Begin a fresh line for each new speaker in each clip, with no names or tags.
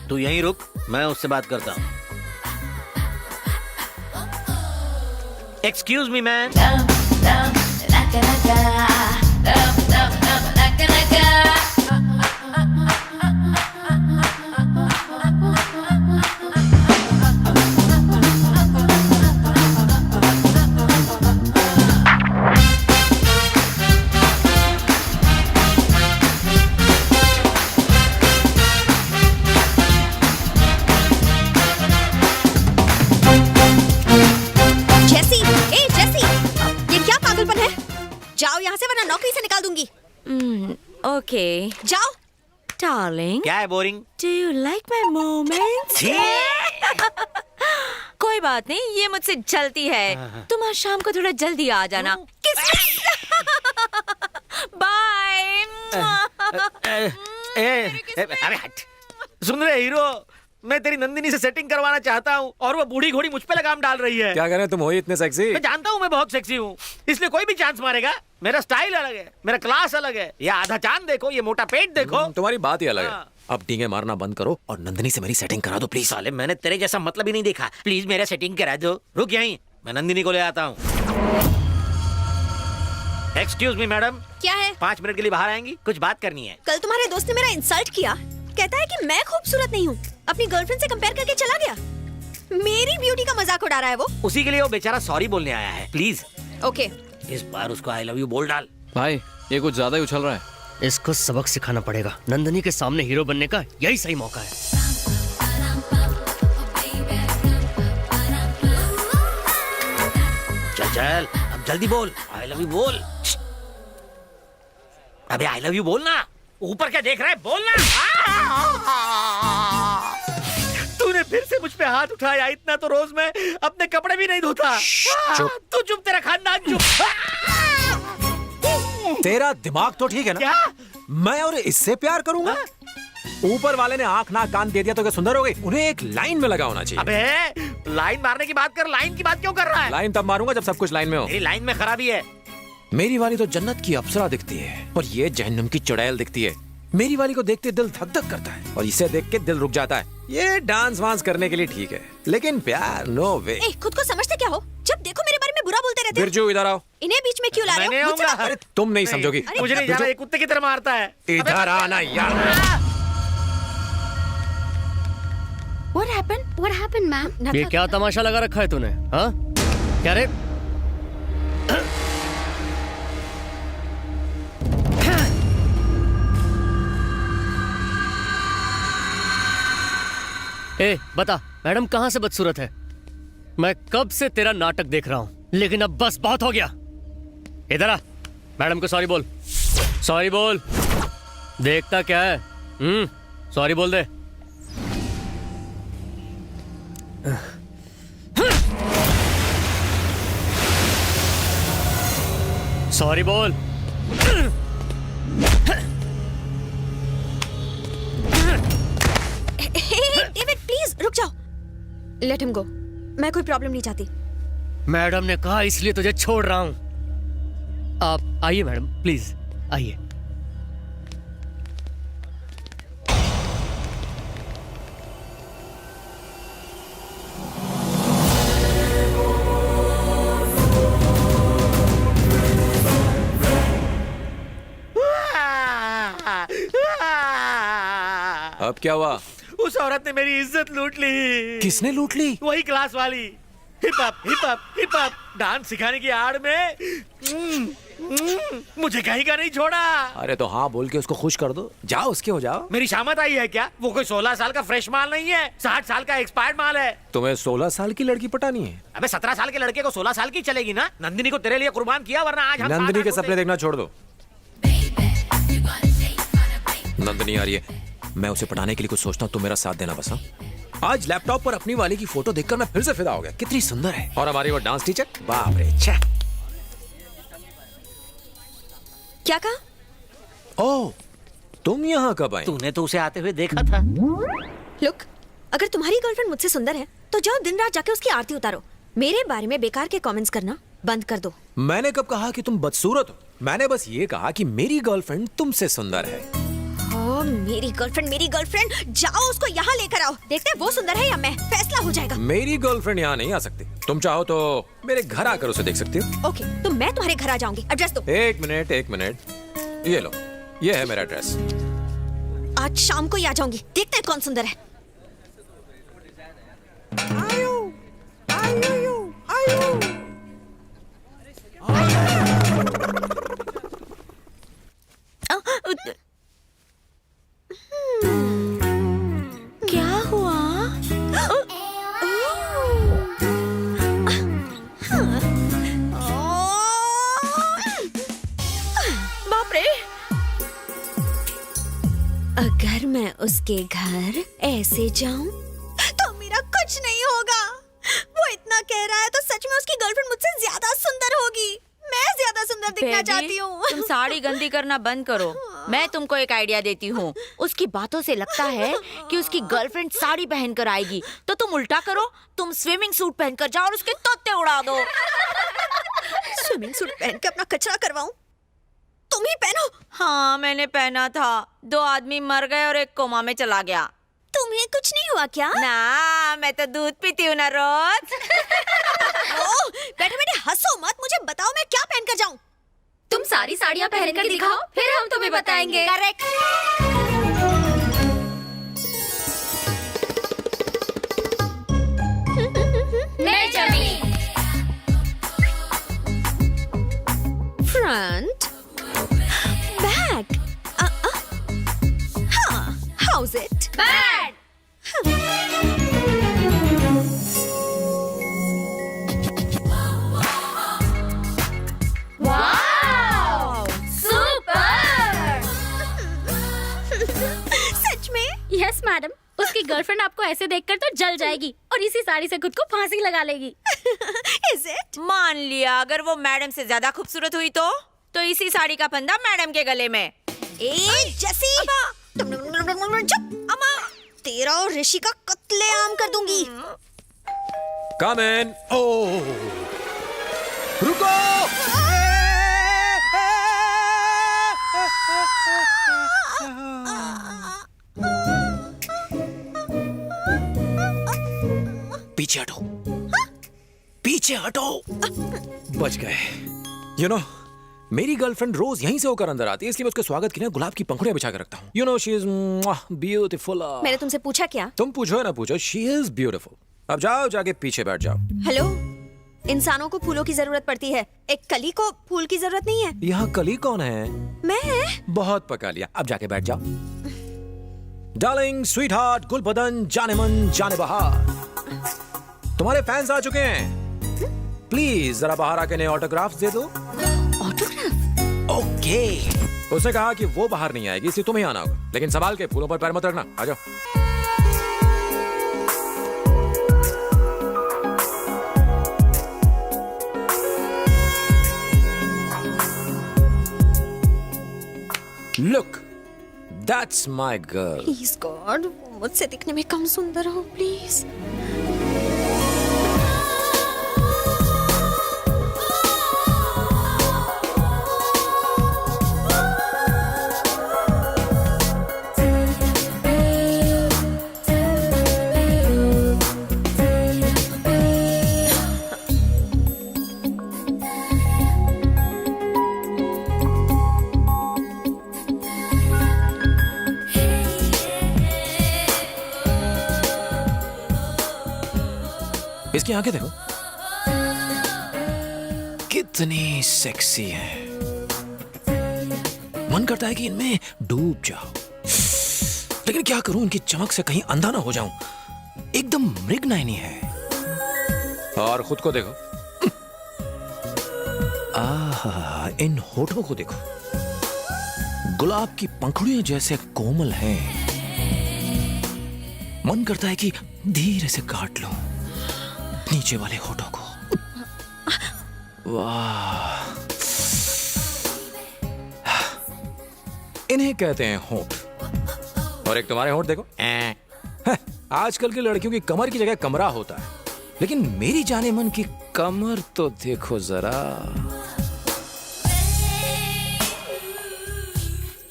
तू यहीं रुक, मैं उससे बात करता हूँ। Excuse me man.
जाओ यहाँ से वरना नौकरी से निकाल दूंगी।
ओके
जाओ।
डार्लिंग,
क्या है boring?
Do you like my moments? कोई बात नहीं, ये मुझसे जलती है। तुम आज शाम को थोड़ा जल्दी आ जाना। बाय।
अरे हट। सुन रहे हीरो, मैं तेरी नंदिनी से सेटिंग करवाना चाहता हूँ और वो बूढ़ी घोड़ी मुझ पे लगाम डाल रही है।
क्या करें, तुम हो ही इतने सेक्सी।
मैं जानता हूँ मैं बहुत सेक्सी हूँ, इसलिए कोई भी चांस मारेगा। मेरा स्टाइल अलग है, मेरा क्लास अलग है। ये आधा चांद देखो, ये मोटा पेट देखो।
तुम्हारी बात ही अलग है।
हाँ।
अब डींगे मारना बंद करो और नंदिनी से मेरी सेटिंग करा दो प्लीज।
साले, मैंने तेरे जैसा मतलब ही नहीं देखा। प्लीज मेरा सेटिंग करा दो। रुक यहीं, मैं नंदिनी को ले आता हूँ। Excuse me madam.
क्या है?
5 मिनट के लिए बाहर आएंगी, कुछ बात करनी है।
कल तुम्हारे दोस्त ने मेरा इंसल्ट किया, कहता है कि मैं खूबसूरत नहीं हूँ, अपनी गर्लफ्रेंड से कंपेयर करके चला गया। मेरी ब्यूटी का मजाक उड़ा रहा है वो।
उसी के लिए वो बेचारा सॉरी बोलने आया है। Please
okay.
इस बार उसको आई लव यू बोल डाल।
भाई ये कुछ ज्यादा ही उछल रहा है।
इसको सबक सिखाना पड़ेगा। नंदिनी के सामने हीरो बनने का यही सही मौका है।
चल चल, अब जल्दी बोल, आई लव यू बोल। अबे आई लव यू बोलना। ऊपर क्या देख रहा है, बोलना। तूने फिर से मुझ पे हाथ उठाया। इतना तो रोज मैं अपने कपड़े भी नहीं धोता। तू चुप, तेरा खानदान चुप।
तेरा दिमाग तो ठीक है ना?
क्या?
मैं और इससे प्यार करूंगा? ऊपर वाले ने आंख नाक कान दे दिया तो क्या सुंदर हो गई? उन्हें एक लाइन में लगा होना चाहिए।
अबे लाइन मारने की बात कर, लाइन की बात क्यों कर रहा है?
लाइन तब मारूंगा जब सब कुछ लाइन में हो।
मेरी लाइन में खराबी है।
मेरी वाली तो जन्नत की अप्सरा दिखती है और ये जहन्नम की चुड़ैल दिखती है। मेरी वाली को देखते दिल धक धक करता है और इसे देख के दिल रुक जाता है। ये डांस वांस करने के लिए ठीक है, लेकिन प्यार नो वे।
खुद को समझते क्या हो? जब देखो मेरे बारे में बुरा बोलते रहते हो।
बिरजू इधर आओ।
इन्हें बीच में क्यों ला रहे
मैंने
हो? मुझसे
आऊंगा।
बात करो।
अरे तुम नहीं समझोगी।
मुझे नहीं जाना, ये कुत्ते की तरह मारता है।
इधर आना यार।
What happened? What happened, ma'am?
ये क्या तमाशा लगा रखा है तूने? हाँ? क्या रे? ए, बता मैडम कहाँ से बदसूरत है? मैं कब से तेरा नाटक देख रहा हूँ, लेकिन अब बस बहुत हो गया। इधर आ, मैडम को सॉरी बोल। सॉरी बोल। देखता क्या है? सॉरी बोल दे। सॉरी बोल।
डेविड प्लीज रुक जाओ। Let him go. मैं कोई प्रॉब्लम नहीं चाहती।
मैडम ने कहा इसलिए तुझे छोड़ रहा हूं। आप आइए मैडम, प्लीज आइए।
अब क्या हुआ?
उस औरत ने मेरी इज्जत लूट ली।
किसने लूट ली?
वही क्लास वाली। Hip hop hip hop hip hop dance सिखाने की आड़ में मुझे कहीं का नहीं छोड़ा।
अरे तो हाँ बोल के उसको खुश कर दो। जाओ उसके हो जाओ।
मेरी शामत आई है क्या? वो कोई 16 साल का फ्रेश माल नहीं है, 60 साल का एक्सपायर्ड माल है।
तुम्हें 16 साल की लड़की पटानी है?
अबे 17 साल के लड़के को 16 साल की चलेगी ना? नंदिनी को तेरे लिए कुर्बान किया, वरना आज हम
नंदिनी के
साथ
सपने देखना छोड़ दो। नंदिनी आ रही है, मैं उसे पटाने के लिए कुछ सोचता हूँ, तुम मेरा साथ देना बस। हाँ? आज लैपटॉप पर अपनी वाली की फोटो देखकर मैं फिर से फिदा हो गया। कितनी सुंदर है। और हमारी वो डांस टीचर, बाप रे छे।
क्या कहा?
ओह, तुम यहाँ कब आई?
तूने तो उसे आते हुए देखा था।
लुक, अगर तुम्हारी गर्लफ्रेंड मुझसे सुंदर है तो जाओ दिन रात जाके उसकी आरती उतारो। मेरे बारे में बेकार के कमेंट्स करना बंद कर दो।
मैंने कब कहा कि तुम बदसूरत हो? मैंने बस ये कहा कि मेरी गर्लफ्रेंड तुमसे सुंदर है।
मेरी गर्लफ्रेंड जाओ उसको यहाँ लेकर आओ, देखते हैं वो सुंदर है या मैं, फैसला हो जाएगा।
मेरी गर्लफ्रेंड यहाँ नहीं आ सकती। तुम चाहो तो मेरे घर आकर उसे देख सकती हो।
ओके, तो मैं तुम्हारे घर आ जाऊंगी। एड्रेस दो।
एक मिनट, ये लो, ये है मेरा एड्रेस।
आज शाम को ही आ जाऊंगी, देखते हैं कौन सुंदर है।
क्या हुआ? बाप रे!
अगर मैं उसके घर ऐसे जाऊं तो मेरा कुछ नहीं होगा। वो इतना कह रहा है तो सच में उसकी गर्लफ्रेंड मुझसे ज्यादा सुंदर होगी। मैं ज्यादा सुंदर दिखना
बेबी,
चाहती हूँ।
तुम साड़ी गंदी करना बंद करो। मैं तुमको एक आइडिया देती हूँ। उसकी बातों से लगता है कि उसकी गर्लफ्रेंड साड़ी पहनकर आएगी, तो तुम उल्टा करो, तुम स्विमिंग सूट पहनकर जाओ और उसके तोते उड़ा दो।
स्विमिंग सूट पहन के अपना कचरा करवाऊं? तुम ही पहनो।
हाँ, मैंने पहना था। 2 आदमी मर गए और एक कोमा में चला गया।
तुम्हें कुछ नहीं हुआ क्या?
ना, मैं तो दूध पीती हूँ ना रोज।
बैठे बैठे हंसो मत, मुझे बताओ मैं क्या पहन कर जाऊं?
तुम सारी साड़ियाँ पहनकर दिखाओ, फिर हम तुम्हें बताएंगे।
करेक्ट।
मैं जमी।
फ्रंट, बैक, हाँ, how's it?
Bad. Wow! Super!
सच में?
यस मैडम, उसकी गर्लफ्रेंड आपको ऐसे देखकर तो जल जाएगी और इसी साड़ी से खुद को फांसी लगा लेगी।
Is it?
मान लिया अगर वो मैडम से ज्यादा खूबसूरत हुई तो इसी साड़ी का फंदा मैडम के गले में।
ए जैसी, चुप। अम्मा, तेरा और ऋषि का कत्लेआम कर दूंगी।
कम इन। ओह, रुको। पीछे हटो, पीछे हटो। बच गए। यू नो, मेरी गर्लफ्रेंड रोज यहीं से होकर अंदर आती है, इसलिए मैं उसके स्वागत के लिए गुलाब की पंखुड़ियां बिछा कर रखता हूँ। You know, she is beautiful.
मैंने तुमसे पूछा क्या?
तुम पूछो या ना पूछो, शी इज ब्यूटीफुल। अब जाओ, जाके पीछे बैठ जाओ।
हेलो, इंसानों को फूलों की जरूरत पड़ती है, एक कली को फूल की जरूरत नहीं है।
यहाँ कली कौन है?
मैं?
बहुत पका लिया, अब जाके बैठ जाओ। डार्लिंग, स्वीट हार्ट, गुलबदन, जाने मन जाने बहार, तुम्हारे फैंस आ चुके हैं। प्लीज जरा बाहर आके नए ऑटोग्राफ्स दे दो।
ऑटोग्राफ?
ओके। उसने कहा कि वो बाहर नहीं आएगी, इसलिए तुम्हें आना होगा, लेकिन संभाल के, फूलों पर पैर मत रखना। आ जाओ। Look, that's my girl.
Please God, मुझसे दिखने में कम सुंदर हो प्लीज।
इसकी आंखें देखो, कितनी सेक्सी है। मन करता है कि इनमें डूब जाओ, लेकिन क्या करूं, इनकी चमक से कहीं अंधा ना हो जाऊं। एकदम मृगनयनी है। और खुद को देखो, आहा, इन होठों को देखो, गुलाब की पंखुड़ियां जैसे कोमल हैं। मन करता है कि धीरे से काट लूं नीचे वाले होठों को। वाह, इन्हें कहते हैं होठ। और एक तुम्हारे होठ देखो। आजकल की लड़कियों की कमर की जगह कमरा होता है, लेकिन मेरी जाने मन की कमर तो देखो जरा।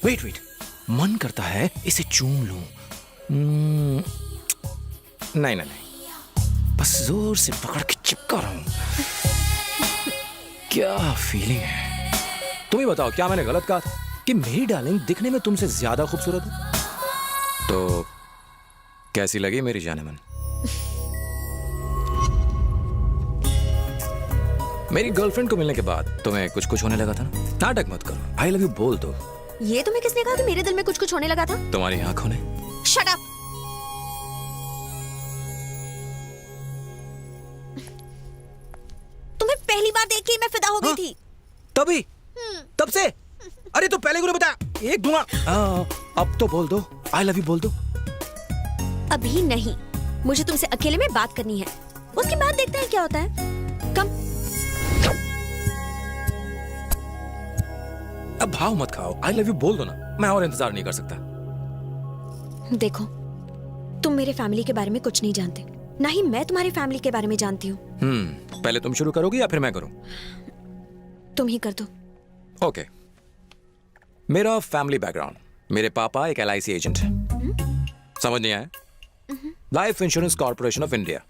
वेट वेट, मन करता है इसे चूम लूं। नहीं नहीं नहीं, बस जोर से पकड़ के चिपका रहा हूं। क्या फीलिंग है? तुम ही बताओ, क्या मैंने गलत कहा था कि मेरी डार्लिंग दिखने में तुमसे ज्यादा खूबसूरत है? तो कैसी लगी मेरी जानेमन? मेरी गर्लफ्रेंड को मिलने के बाद तुम्हें कुछ कुछ होने लगा था ना? नाटक मत करो, आई लव यू बोल दो।
ये तुम्हें किसने कहा कि मेरे दिल में कुछ कुछ होने लगा था?
तुम्हारी आंखों ने।
Shut up. तुम्हें पहली बार देख के ही मैं फिदा हो गई थी।
तभी तब से? अरे तो पहले क्यों नहीं बताया? एक दूंगा। अब तो बोल दो, आई लव यू बोल दो।
अभी नहीं, मुझे तुमसे अकेले में बात करनी है, उसके बाद देखते हैं क्या होता है। कम।
अब भाव मत खाओ, आई लव यू बोल दो ना, मैं और इंतजार नहीं कर सकता।
देखो, तुम मेरे फैमिली के बारे में कुछ नहीं जानते, ना ही मैं तुम्हारी फैमिली के बारे में जानती हूँ।
पहले तुम शुरू करोगी या फिर मैं करूं?
तुम ही कर दो।
ओके। मेरा फैमिली बैकग्राउंड, मेरे पापा एक LIC एजेंट है। समझ नहीं आया? Life insurance corporation of India.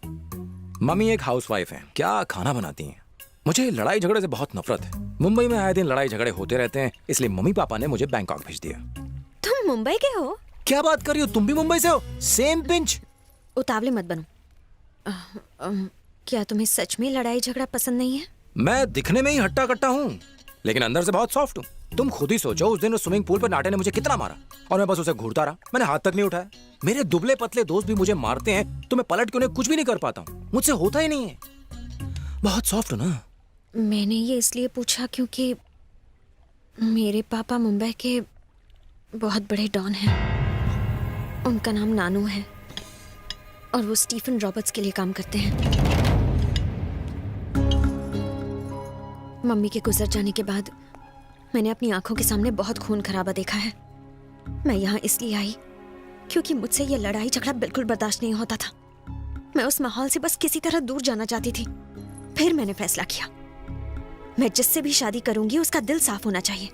Mummy एक हाउसवाइफ है, क्या खाना बनाती हैं। मुझे लड़ाई झगड़े से बहुत नफरत है। मुंबई में आए दिन लड़ाई झगड़े होते रहते हैं, इसलिए मम्मी पापा ने मुझे बैंकॉक भेज दिया।
तुम मुंबई के हो?
क्या बात कर रही हो, तुम भी मुंबई से हो? Same pinch.
उतावले मत बनो। क्या तुम्हें सच में लड़ाई झगड़ा पसंद नहीं है?
मैं दिखने में ही हट्टा कट्टा हूँ, लेकिन अंदर से बहुत सॉफ्ट हूँ। तुम खुद ही सोचो, उस दिन उस स्विमिंग पूल पर नाटे ने मुझे कितना मारा और मैं बस उसे घूरता रहा, मैंने हाथ तक नहीं उठाया। मेरे दुबले पतले दोस्त भी मुझे मारते हैं तो मैं पलट के उन्हें कुछ भी नहीं कर पाता हूँ, मुझसे होता ही नहीं है। बहुत सॉफ्ट हो ना।
मैंने ये इसलिए पूछा क्योंकि मेरे पापा मुंबई के बहुत बड़े डॉन हैं। उनका नाम नानू है और वो स्टीफन रॉबर्ट्स के लिए काम करते हैं। मम्मी के गुजर जाने के बाद मैंने अपनी आंखों के सामने बहुत खून खराबा देखा है। मैं यहाँ इसलिए आई क्योंकि मुझसे ये लड़ाई झगड़ा बिल्कुल बर्दाश्त नहीं होता था। मैं उस माहौल से बस किसी तरह दूर जाना चाहती थी। फिर मैंने फैसला किया, मैं जिससे भी शादी करूंगी उसका दिल साफ होना चाहिए।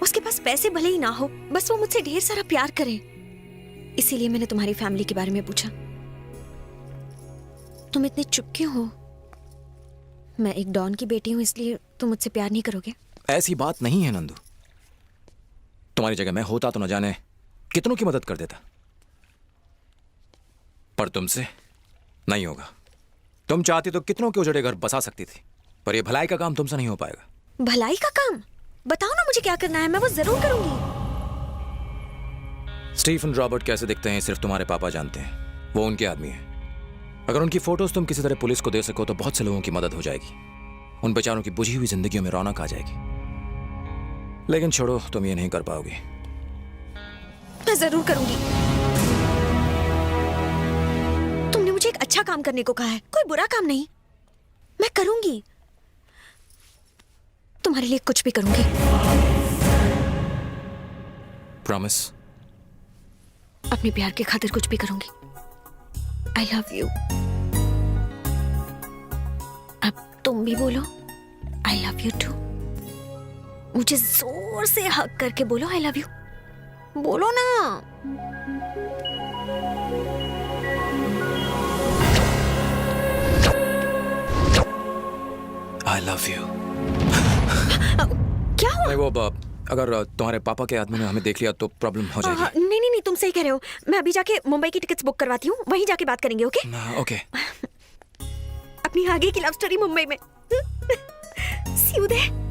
उसके पास पैसे भले ही ना हो, बस वो मुझसे ढेर सारा प्यार करे। इसीलिए मैंने तुम्हारी फैमिली के बारे में पूछा। तुम इतने चुप क्यों हो? मैं एक डॉन की बेटी हूँ, इसलिए तुम मुझसे प्यार नहीं करोगे?
ऐसी बात नहीं है नंदू, तुम्हारी जगह मैं होता तो न जाने कितनों की मदद कर देता, पर तुमसे नहीं होगा। तुम चाहती तो कितनों के उजड़े घर बसा सकती थी, पर यह भलाई का काम तुमसे नहीं हो पाएगा।
भलाई का काम? बताओ ना मुझे क्या करना है, मैं वो जरूर करूंगी।
स्टीफन रॉबर्ट कैसे दिखते हैं सिर्फ तुम्हारे पापा जानते हैं, वो उनके आदमी है। अगर उनकी फोटोज तुम किसी तरह पुलिस को दे सको तो बहुत से लोगों की मदद हो जाएगी, उन बेचारों की बुझी हुई जिंदगियों में रौनक आ जाएगी। लेकिन छोड़ो, तुम ये नहीं कर पाओगी।
मैं जरूर करूंगी। तुमने मुझे एक अच्छा काम करने को कहा है, कोई बुरा काम नहीं। मैं करूंगी, तुम्हारे लिए कुछ भी करूंगी।
प्रॉमिस?
अपने प्यार की खातिर कुछ भी करूंगी। I love you. अब तुम भी बोलो आई लव यू टू। मुझे जोर से हग करके बोलो आई लव यू। बोलो ना।
I love you.
क्या हुआ?
नहीं, वो अगर तुम्हारे पापा के आदमी ने हमें देख लिया तो प्रॉब्लम हो जाएगी।
नहीं नहीं नहीं, तुम सही कह रहे हो। मैं अभी जाके मुंबई की टिकट्स बुक करवाती हूँ, वहीं जाके बात करेंगे। ओके?
ओके।
अपनी आगे की लव स्टोरी मुंबई में। सी यू देयर।